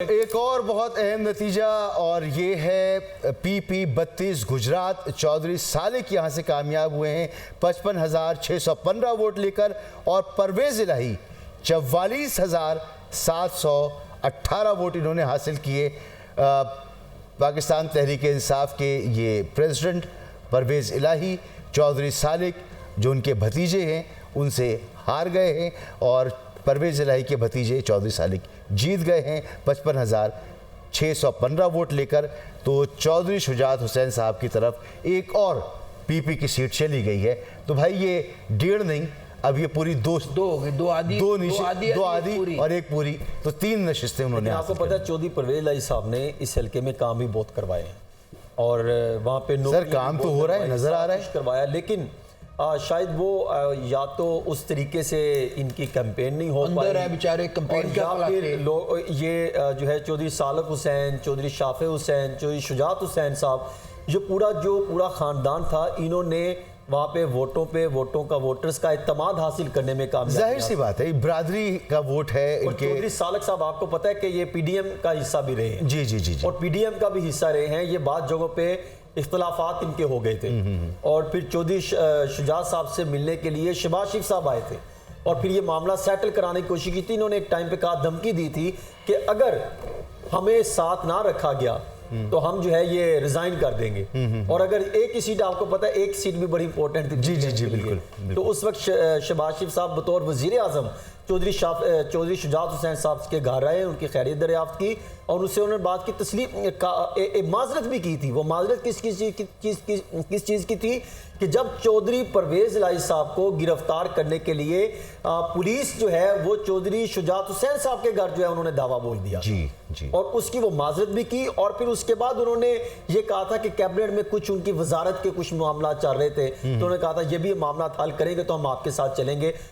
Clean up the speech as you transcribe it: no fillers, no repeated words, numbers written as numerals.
एक और बहुत अहम नतीजा और ये है PP32 गुजरात चौधरी सालिक यहाँ से कामयाब हुए हैं 55,615 वोट लेकर और परवेज इलाही 44,718 वोट इन्होंने हासिल किए। पाकिस्तान तहरीक इंसाफ के ये प्रेसिडेंट परवेज इलाही चौधरी सालिक जो उनके भतीजे हैं उनसे हार गए हैं और परवेज इलाही के भतीजे चौधरी सालिक जीत गए हैं 55,615 वोट लेकर। तो चौधरी शुजात हुसैन साहब की तरफ एक और PP की सीट चली गई है। तो भाई ये डेढ़ नहीं, अब ये पूरी दो आधी और एक पूरी, तो 3 नशिस्तें उन्होंने। आपको पता है चौधरी परवेज इलाही साहब ने इस हल्के में काम भी बहुत करवाए हैं और वहाँ पे सर काम तो हो रहा है, नजर आ रहा है करवाया, लेकिन शायद वो या तो उस तरीके से इनकी कैंपेन नहीं हो पाई है बेचारे कैंपेन या फिर लोग ये जो है चौधरी सालिक हुसैन, चौधरी शाफे हुसैन, चौधरी शुजात हुसैन साहब जो पूरा ख़ानदान था, इन्होंने वहाँ पे वोटों का वोटर्स का इत्तेमाद हासिल करने में कामयाब। जाहिर सी बात है बरादरी का वोट है इनके। चौधरी सालिक साहब आपको पता है कि ये PDM का हिस्सा भी रहे हैं। जी और PDM का भी हिस्सा रहे हैं। ये बात जगहों पे इख्तलाफात इनके हो गए थे और फिर चौधरी शुजात साहब से मिलने के लिए शहबाज शरीफ साहब आए थे और फिर ये मामला सेटल कराने की कोशिश की थी। इन्होंने एक टाइम पे कहा, धमकी दी थी कि अगर हमें साथ ना रखा गया तो हम जो है ये रिजाइन कर देंगे। और अगर एक ही सीट, आपको पता है एक सीट भी बड़ी इंपॉर्टेंट थी। जी बिल्कुल। तो उस वक्त शहबाज शरीफ साहब बतौर वजीर आजम चौधरी शुजात हुसैन साहब के घर आए, उनकी खैरियत दरियाफ्त की और उससे उन्होंने बात की, तस्लीम माजरत भी की थी। वो माजरत किस चीज़ की थी कि जब चौधरी परवेज इलाही साहब को गिरफ्तार करने के लिए पुलिस जो है वो चौधरी शुजात हुसैन साहब के घर जो है उन्होंने दावा बोल दिया जी और उसकी वो माजरत भी की। और फिर उसके बाद उन्होंने ये कहा था कि कैबिनेट में कुछ उनकी वजारत के कुछ मामला चल रहे थे, तो उन्होंने कहा था ये भी मामला हल करेंगे तो हम आपके साथ चलेंगे।